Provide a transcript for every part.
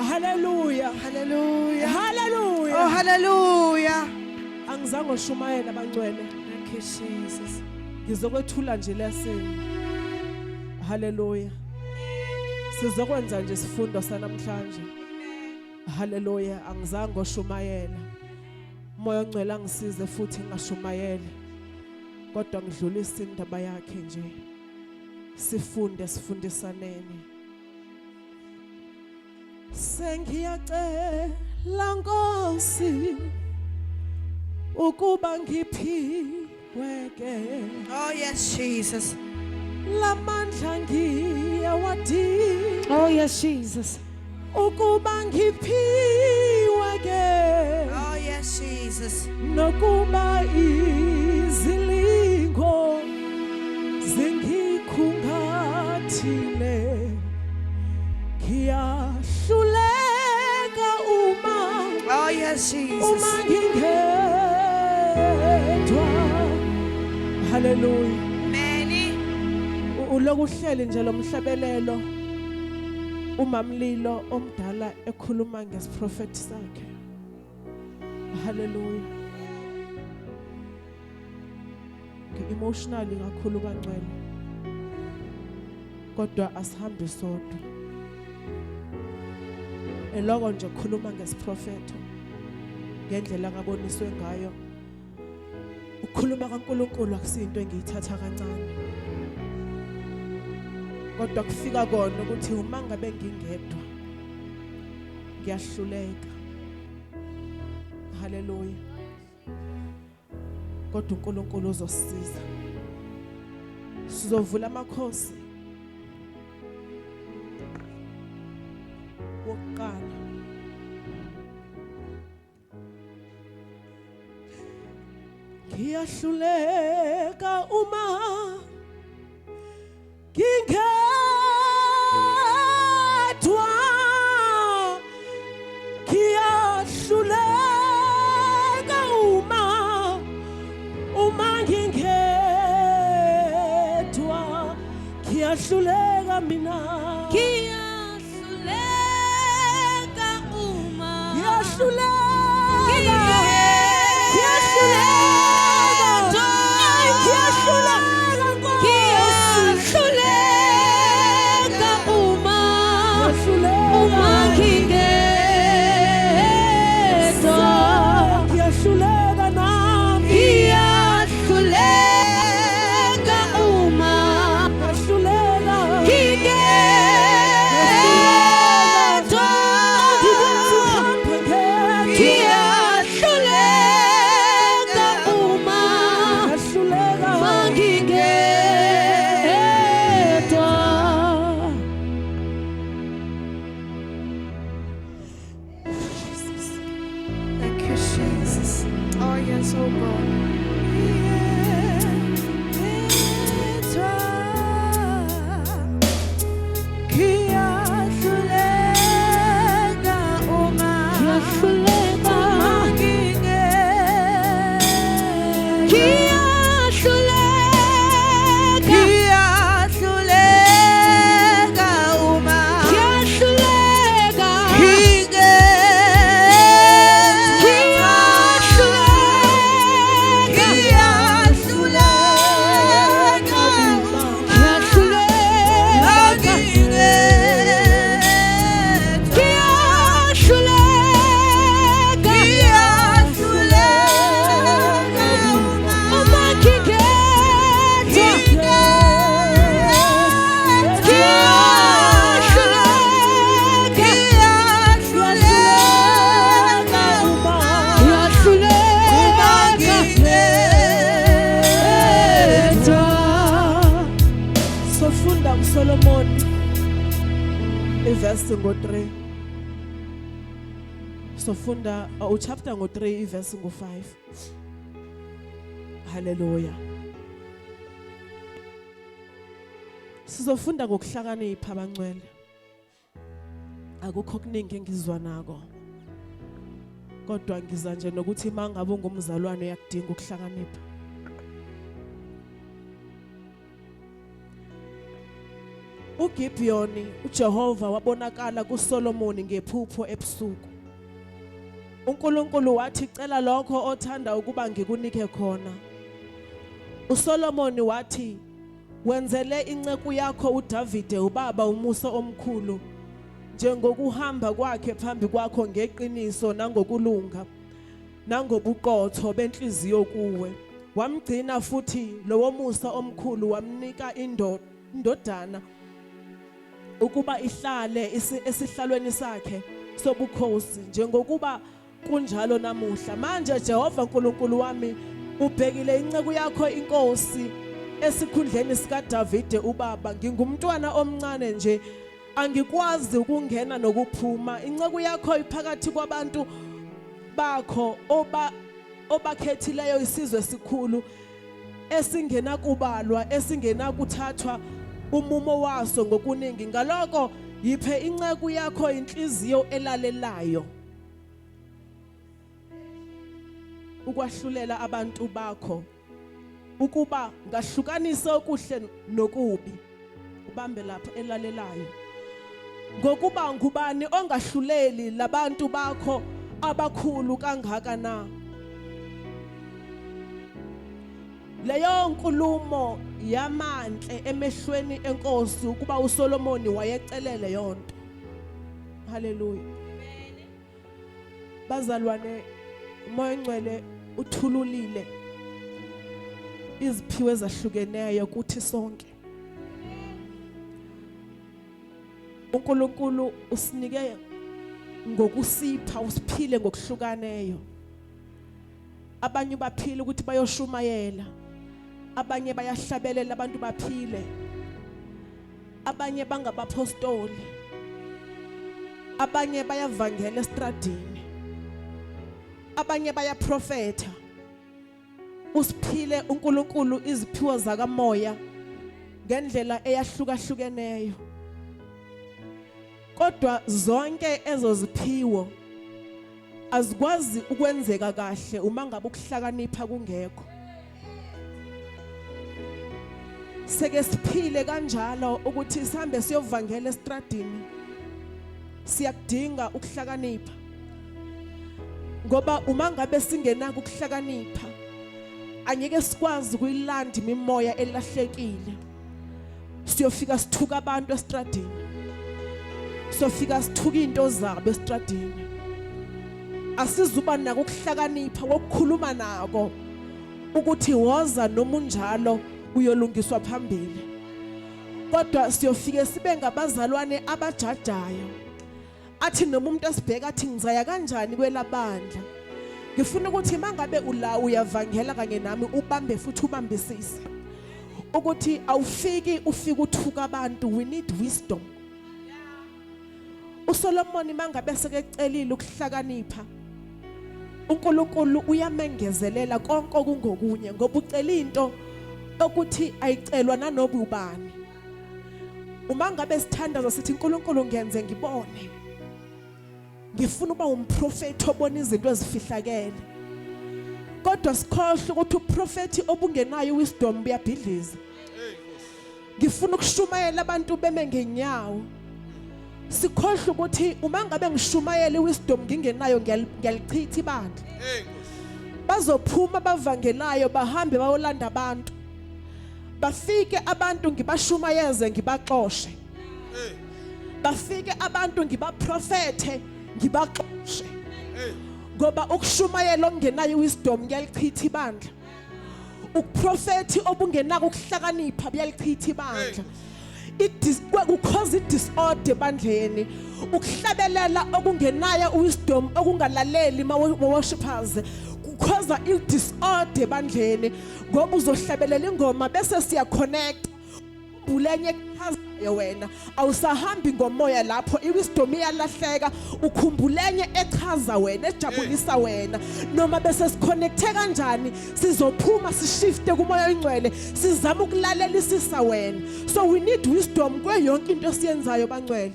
Hallelujah. Hallelujah. Hallelujah. Oh, hallelujah. Angizange ushumayela abangcwele. Thank you, Jesus. Ngizokwethula nje lesini. Hallelujah. Sizokwenza nje isifundo sanamhlanje. Hallelujah. Angizange ushumayela. Moya ongcwele angisize futhi ngashumayela. Kodwa ngidlulisa indaba yakhe nje. Sifundisaneni. Sengiyacela Nkosi ukuba ngiphiweke. Oh, yes, Jesus. Lamandla ngiyawadinga. Oh, yes, Jesus. Ukuba ngiphiweke. Oh, yes, Jesus. Nokuba izilingo zingikhungathile. Ngiyahluleka uma. Oh, yes, Jesus. Uma ngingedwa. Hallelujah. Many. Uloku uhleli nje lo mhlabelelo. Umamlilo omdala ekhuluma ngesiprophet sakhe. Hallelujah. Emotionally kakhulu bangcwele. Kodwa asihambe sodwa. Eloko nje khuluma ngesiprophet ngendlela ngaboniswe ngayo. Ukukhuluma kaNkulunkulu akusinto engiyithatha kancane. Kodwa kufika kona ukuthi uma ngabe ngingedwa ngiyahluleka. Hallelujah. Kodwa uNkulunkulu uzosisiza. Sizovula amakhosi wokuqala. Ngiyahluleka uma ngingedwa. Ngiyahluleka uma ngingedwa. Ngiyahluleka mina. Ngiyahluleka uma. Ngiyahluleka. Verse ngo 3. Sofunda chapter ngo 3 verse ngo 5. Hallelujah. Sizofunda ngokuhlakanipha abangcwele. Akukho kuningi engizwa nako. Kodwa ngiza nje nokuthi mangabe ungumzalwane uyakudinga ukuhlakanipha. uGibiyoni uJehova wabonakala kuSolomoni ngephupho ebusuku. uNkulunkulu wathi cela lokho othanda ukuba ngikunike khona. uSolomoni wathi wenzele inceku yakho uDavide ubaba umusa omkhulu njengokuhamba kwakhe phambi kwakho ngeqiniso nangokulunga nangobuqotho benhliziyo kuwe. Wamgcina futhi lowo musa omkhulu wamnika indodana ukuba ihlale esihlalweni sakhe sobukhosi njengokuba kunjalo namuhla. Manje Jehova uNkulunkulu wami ubhekile inceku yakho inkosi esikhundleni sika Davide ubaba. Ngingumntwana omncane nje angikwazi ukungena nokuphuma. Inceku yakho iphakathi kwabantu bakho obakhethileyo isizwe esikhulu esingena kubalwa esingena kuthathwa umumo waso ngokuningi. Ngaloko yiphe inceku yakho inhliziyo elalelayo ukwahlulela abantu bakho ukuba ngahlukanisa okuhle nokubi. Ubambe lapha elalelayo. Ngokuba ngubani ongahluleli labantu bakho abakhulu kangaka na? Leyo nkulumo yamanhle emehlweni enkosi ukuba uSolomoni wayecelele yonto. Haleluya. Bazalwane, umoya ngcwele uthululile iziphiwe ezahlukeneyo kuthi sonke. uNkulunkulu usinike ngokusipha usiphile ngokuhlukaneyo. Abanye baphila ukuthi bayoshumayela, abanye bayahlabelela abantu baphile, abanye bangabapostoli, abanye bayavangela estradini, abanye bayaprofetha. Usiphile uNkulunkulu iziphiwo zakamoya ngendlela eyahlukahlukeneyo. Kodwa zonke ezo ziphiwo azikwazi ukwenzeka kahle uma ngabe ukuhlakanipha kungekho. Seke siphile kanjalo ukuthi sihambe siyovangela estradini, siyakudinga ukuhlakanipha. Ngoba uma ngabe singenako ukuhlakanipha angeke sikwazi ukuyilanda imimoya elahlekile. Siyofika sithuka abantu estradini, siyofika sithuka into zabo estradini. Asizuba nako ukuhlakanipha wokukhuluma nako ukuthi woza noma unjalo uyolungiswa phambili. Kodwa siyofike sibe ngabazalwane abajajayo, athi noma umuntu asibheka athi ngizaya kanjani kwelabandla. Ngifuna ukuthi mangabe ula uyavangela kanye nami ubambe futhi ubambisise ukuthi awufiki ufike uthuka abantu. We need wisdom. uSolomoni mangabe sekecelile ukuhlakanipha, uNkulunkulu uyamengezelela konke okungokunye ngoba ucela into ukuthi ayicelwa nanoba ubani. Uma ngabe sithandaza sithi uNkulunkulu ngiyenze ngibone, ngifuna uba umprofeti obona izinto ezifihlakele, kodwa sikhohle ukuthi uprofeti obungenayo wisdom buyabhidliza. Ngifuna ukushumayela abantu beme ngenyawo, sikhohle ukuthi uma ngabe ngishumayela iwisdom ngingenayo ngiyalichitha ibandla. Bazophuma bavangelayo bahambe bayolanda abantu, bafike abantu ngibashumayeze ngibaxoshe, bafike abantu ngibaprofethe ngibaxoshe. Ngoba ukushumayela ongenayo wisdom ngiyalichitha ibandla, ukuprofethi obungenako ukuhlakanipha buyalichitha ibandla. Ukukhoza idisorder bandleni, ukuhlabelela okungenayo wisdom okungalaleli ma-worshipers kukhoza idisorder bandleni. Ngoba uzohlabelela ingoma bese siya connect bulenye echazayo wena awusahambi ngomoya lapho iwisdom iyalahleka. Ukhumbulenge echaza wena ejabulisa wena. Noma bese siconnecte kanjani sizophuma sishifte kumoya oyingcwele sizama ukulalelisisa wena. So we need wisdom kwe yonke into esiyenzayo bangcwele.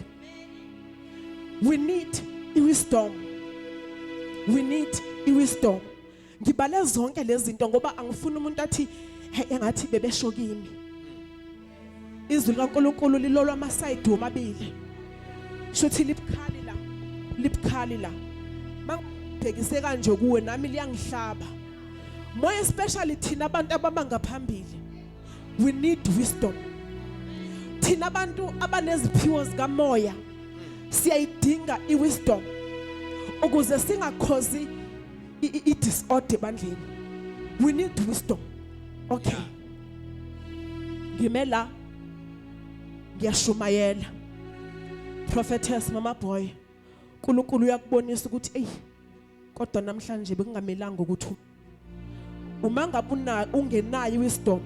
We need wisdom. We need wisdom. Ngibale zonke lezi zinto ngoba angifuni umuntu athi engathi bebeshokimi. izwi likaNkulunkulu lilolwa amasayidi womabili shuthi libukhali la mangibhekise kanje kuwe nami liyangihlaba more especially thina abantu ababa ngaphambili we need wisdom thina abantu abaneziphiwo zikamoya siyayidinga iwisdom ukuze singakhozi i-disorder bandleni we need wisdom okay ngimela ngiyashumayela prophetess mama boy uNkulunkulu uyakubonisa ukuthi ey kodwa namhlanje bekungamelanga ukuthi uma ngabe ungenayo wisdom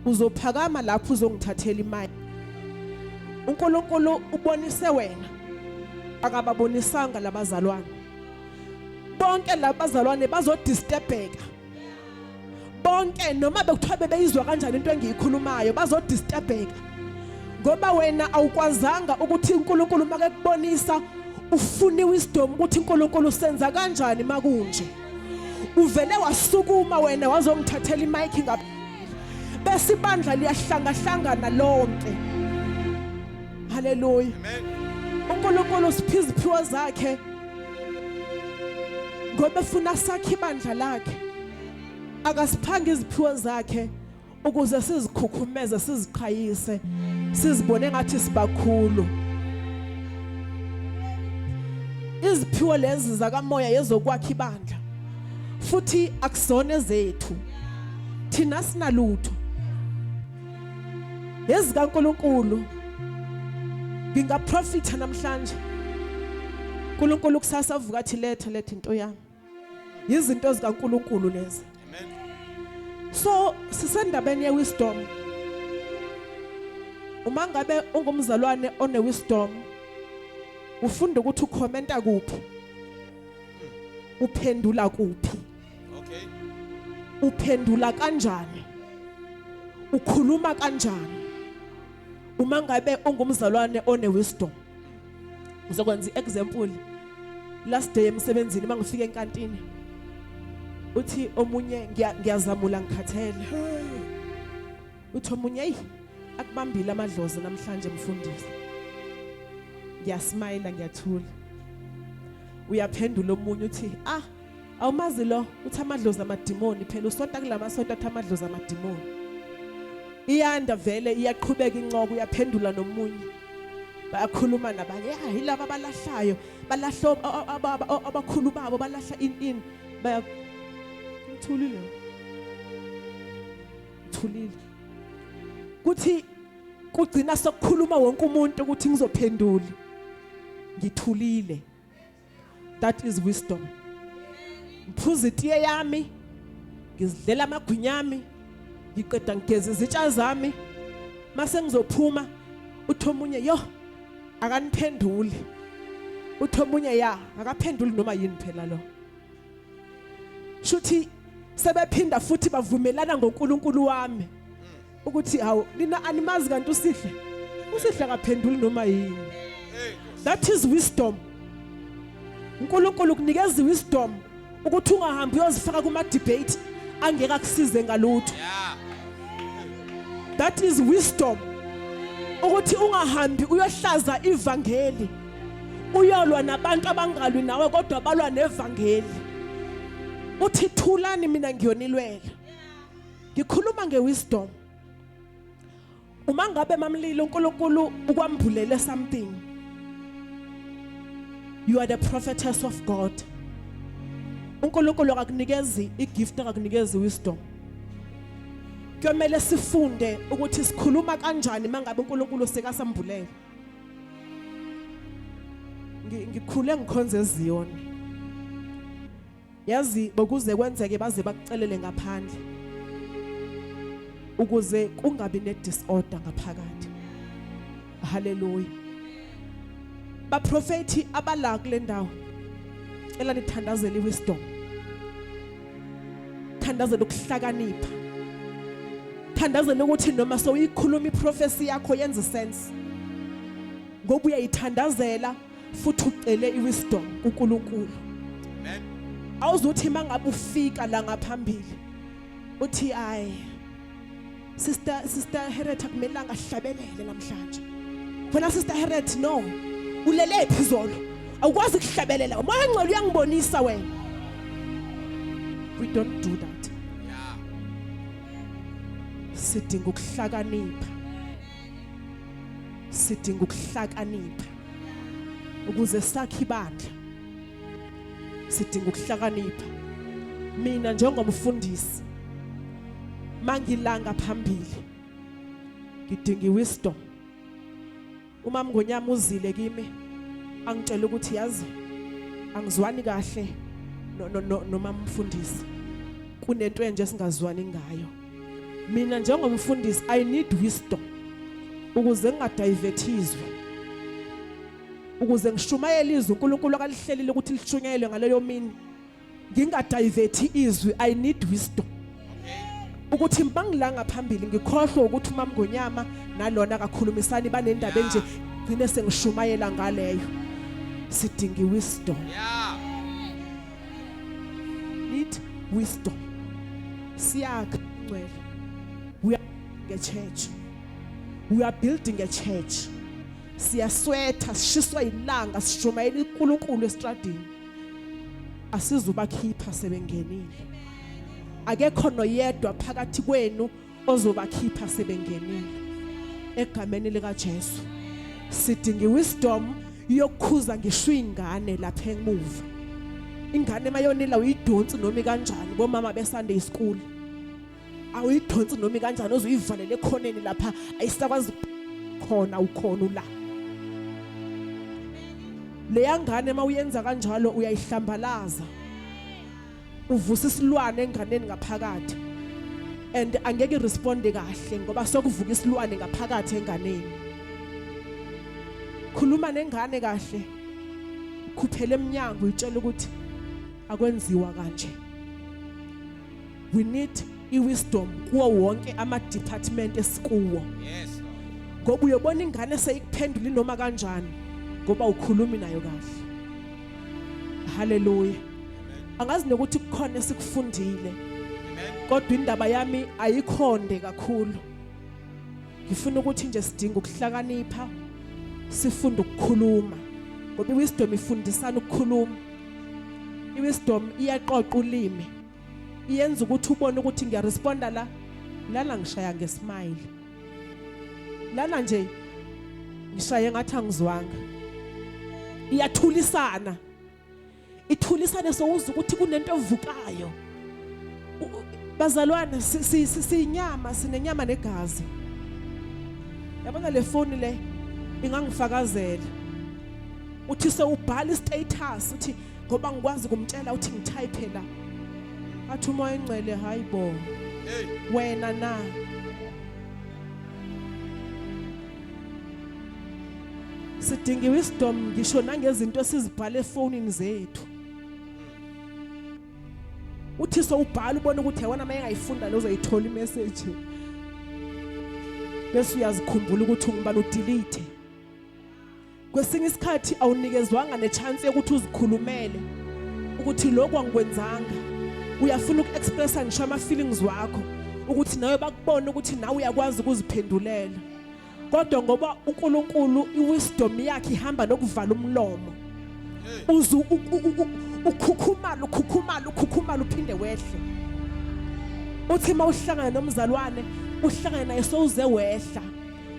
uzophakama lapho uzongithathela imali uNkulunkulu ubonise wena akababonisanga labazalwane bonke labazalwane bazodisturbeka bonke noma bekuthiwa bebeyizwa kanjani into engiyikhulumayo bazodisturbeka ngoba wena awukwazanga ukuthi uNkulunkulu make kubonisa ufuna wisdom ukuthi uNkulunkulu senza kanjani makunje uvele wasukuma wena wazongithathela imic ngaphambili bese ibandla liyahlanga lonke haleluya uNkulunkulu siphiza iziphiwo zakhe ngoba efuna sakhe ibandla lakhe akasiphanga iziphiwo zakhe ukuze sizikhukhumeze siziqhayise sizibone ngathi sibakhulu iziphiwo lezi zakamoya yezokwakha ibandla futhi akusona zethu thina sinalutho ezikaNkulunkulu ngingaprofita namhlanje uNkulunkulu kusasa avuka athi letha into yami izinto zikaNkulunkulu lezi amen so sisendabeni yewisdom uma ngabe ungumzalwane one wisdom ufunda ukuthi ukhomenta kuphi uphendula kuphi okay uphendula kanjani ukhuluma kanjani uma ngabe ungumzalwane one wisdom uzokwenza iexample last day emsebenzini mangifika enkantini uthi omunye ngiyazamula ngikhathele uthi omunye hey akubambile amadlozi namhlanje mfundisi ngiyasmile ngiyathula uyaphendula omunye uthi awumazi lo uthi amadlozi amadimoni phela usonta kulamasonto athi amadlozi amadimoni iyanda vele iyaqhubeka incoko uyaphendula nomunye bayakhuluma nabanye yilaba abalahlayo balahlo abakhulu babo balahla in bayamthulile kuthi kugcina sokukhuluma wonke umuntu ukuthi ngizophendula ngithulile that is wisdom ngiphuza itiye yami ngizidlela amagwinyami ngiqeda ngigeza izitsha zami mase ngizophuma uthi omunye yo akaniphenduli uthi omunye ya akaphenduli noma yini phela lo shuthi sebephinda futhi bavumelana ngoNkulunkulu wami ukuthi hawo nina animazi kanti usihle akaphenduli noma yini that is wisdom uNkulunkulu kunikeza wisdom ukuthi ungahambi uyozifaka kuma debate angeka kusize ngalutho that is wisdom ukuthi ungahambi uyohlaza ivangeli uyolwa nabantu abangalwi nawe kodwa balwa nevangeli uthi thulani mina ngiyonilwela ngikhuluma ngewisdom uma ngabe mamlilo uNkulunkulu ukwambulele something you are the prophetess of God uNkulunkulu akakunikeza igift akakunikeza wisdom kuyomela sifunde ukuthi sikhuluma kanjani mangabe uNkulunkulu sekasambulela ngikhule ngikhonze eZiyoni yazi bokuze kwenzeke baze bakucelele ngaphandle ukuze kungabi ne disorder ngaphakathi haleluya ba prophet abala kule ndawo ela nithandazele iwisdom thandazele ukuhlakanipha thandazele ukuthi noma so uyikhuluma iprofesi yakho yenza sense ngoba uyayithandazela futhi ucele iwisdom kuNkulunkulu amen awuzuthi mangabe ufika la ngaphambili uthi Sister Heret akumelanga ahlabelele namhlanje. Wena Sister Heret no. Ulele phezolo. Awukwazi ukuhlabelela. Umoya ngcwele uyangibonisa wena. We don't do that. Yeah. Sidinga ukuhlakanipha. Sidinga ukuhlakanipha. Ukuze sakhe ibandla. Sidinga ukuhlakanipha. Mina njengomfundisi mangilanga phambili ngidinga wisdom. Uma mngonyama uzile kimi angitshela ukuthi yazi angizwani kahle noma mfundisi kunento enje singazwani ngayo. Mina njengomfundisi I need wisdom ukuze ngingadivertizwe, ukuze ngishumayele izwi uNkulunkulu akalihlelile ukuthi lishunyayelwe ngaleyo mini ngingadiverti izwi. I need wisdom ukuthi mbangilanga phambili ngikhohlwe ukuthi uma mngonyama nalona akakhulumisani banendaba enje ngine sengishumayela ngaleyo. Sidinga wisdom. Yeah. Need wisdom. Siyakha ngcwele. We are a church. We are building a church. Siyaswetha sishiswa ilanga sishumayela uNkulunkulu estradini. Asizubakhipha sebengenile. Akekho noyedwa phakathi kwenu ozobakhipha sebengenile. Egameni lika Jesu. Sidinga wisdom yokukhuza ngisho ingane lapha emuva. Ingane mayonela uyidonsi noma kanjani bomama beSunday school. Awuyidonsi noma kanjani ozuyivalele ekhoneni lapha ayisakwazi khona ukhona la. Le ngane mawuyenza kanjalo uyayihlambalaza. Uvusa isilwane enganeni ngaphakathi. And angeke responde kahle ngoba sokuvuka isilwane ngaphakathi enganeni. Khuluma nengane kahle. Khuphele eminyango uyitshela ukuthi akwenziwa kanje. We need wisdom kuwo wonke ama department esikuwo. Yes, Lord. Ngoba uyobona ingane seyikuphendula noma kanjani ngoba ukhulumi nayo kahle. Hallelujah. Angazi nokuthi kukhona esikufundile. Amen. Kodwa indaba yami ayikhonde kakhulu. Ngifuna ukuthi nje sidinga ukuhlakanipha, sifunda ukukhuluma. Ngoba wisdom ifundisana ukukhuluma. Wisdom iyaqoqa ulimi. Iyenza ukuthi ubone ukuthi ngiyaresponda lana ngishaya ngesmile. Lana nje ngishaye ngathi angizwanga. Iyathulisana. Ithulisane sowuza ukuthi kunento evukayo. Bazalwane sinyama sinenyama negazi. Yabona le phone le ingangifakazela. Uthi sewubhala istatus uthi ngoba ngikwazi kumtshela uthi ngitype la. Athi umoya engcwele hayibo. Hey. Wena na. Sidinga wisdom ngisho nangezinto esizibhala efonini zethu. Uthi sowubhala ubone ukuthi yabona maye ngayifunda lo uzoyithola imessage. Bese uyazikhumbula ukuthi ungibani udelete. Kwesinye isikhathi awunikezwanga nechance yokuthi uzikhulumele ukuthi lokho angikwenzanga. Uyafuna ukuexpressa ngisho ama feelings wakho ukuthi nawe bakubone ukuthi nawe uyakwazi ukuziphendulela. Kodwa ngoba uNkulunkulu iwisdom yakhe ihamba nokuvala umlomo. Uzu ukhukhumala uphinde wehle. Uthi mawuhlangana nomzalwane uhlangana naye sowuze wehla.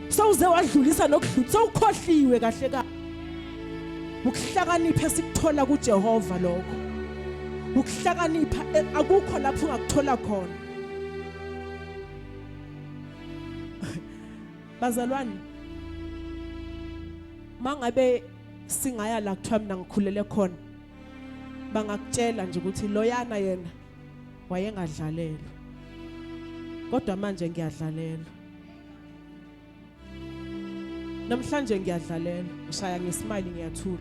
Sowuze wadlulisa nokudlula sowukhohliwe kahle ka. Ukuhlakanipha sikuthola kuJehova lokho. Ukuhlakanipha akukho lapho ungakuthola khona. Bazalwane mangabe singaya la kuthiwa mina ngikhulele khona bangakutshela nje ukuthi loyana yena wayengadlalelwa kodwa manje ngiyadlalelwa. Namhlanje ngiyadlalelwa ngishaya ngesmile ngiyathula.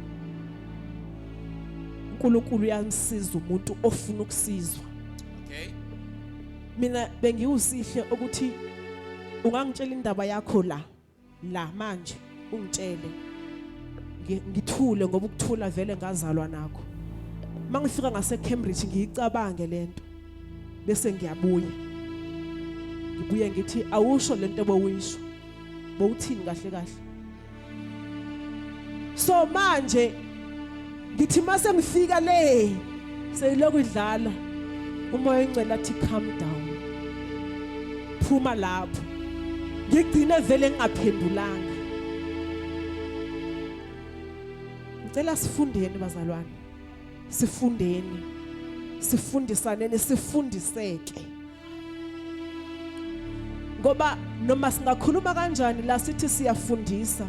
uNkulunkulu uyamsiza umuntu ofuna ukusizwa. Okay. Mina bengiwusihle ukuthi ungangitshela indaba yakho la manje ungitshele ngithule ngoba ukuthula vele ngazalwa nakho. Mangifika ngase Cambridge ngiyicabange lento bese ngiyabuya ngibuye ngithi awusho lento bowuyisho bowuthini kahle kahle. So manje ngithi mase ngifika le seyiloko idlala umoya engcela athi calm down, phuma lapho. Ngigcine vele ngingaphendulanga. Ngicela sifundeni bazalwane, sifundeni, sifundisaneni, sifundiseke. Ngoba noma singakhuluma kanjani la sithi siyafundisa,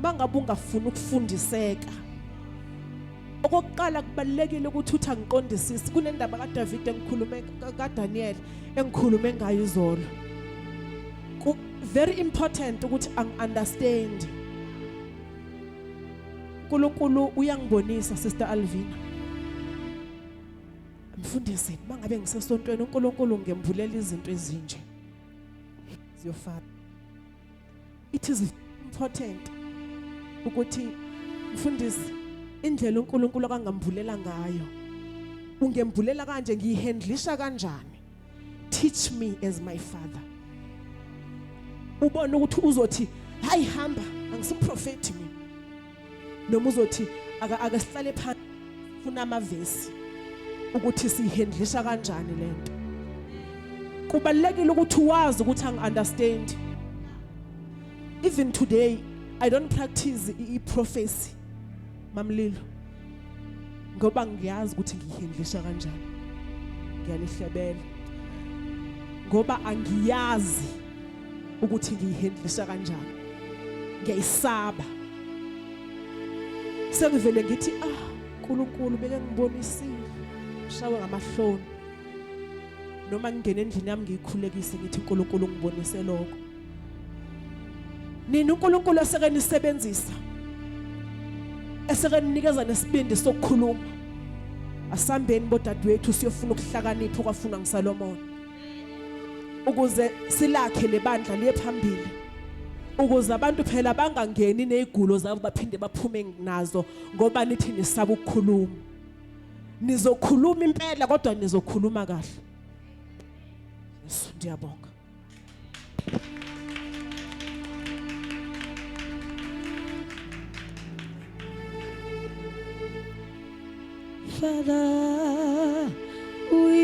mangabe ungafuni ukufundiseka, okokuqala kubalekile ukuthi uthi angiqondisisi. Kunendaba kaDavid engikhulume kaDaniel engikhulume ngayo izolo. Very important ukuthi angi-understand. uNkulunkulu uyangibonisa Sister Alvina. Mfundisi mangabe ngisesontweni uNkulunkulu ngemvulela izinto ezinje ziyofana. It is important ukuthi mfundisi indlela uNkulunkulu akangamvulela ngayo ungemvulela kanje ngiyihandlisha kanjani. Teach me as my father. Ubone ukuthi uzothi hayi hamba angisiprofeti mina, noma uzothi akasihlale phansi funa amavesi ukuthi siyihandlisha kanjani lento. Kubalekile ukuthi wazi ukuthi angi-understand. Even today I don't practice i-prophecy mamlilo ngoba ngiyazi ukuthi ngiyihandlisha kanjani. Ngiyanihlebela ngoba angiyazi ukuthi ngiyihandlisha kanjani. Ngiyayisaba. Sengivele ngithi uNkulunkulu beke ngibonisile shawe ngamahloni, noma ngingena endlini yami ngiyikhulekise ngithi uNkulunkulu ngibonise lokho. Nini uNkulunkulu eseke nisebenzisa, eseke ninikeza nesibindi sokukhuluma. Asambeni bodadewethu siyofuna ukuhlakanipha kwafuna ngiSolomon, ukuze silakhe lebandla liye phambili, ukuze abantu phela bangangeni nezigulo zabo baphinde baphume nazo ngoba nithi nisaba ukukhuluma. Nizokhuluma impela kodwa nizokhuluma kahle. Yesu ndiyabonga. Father, we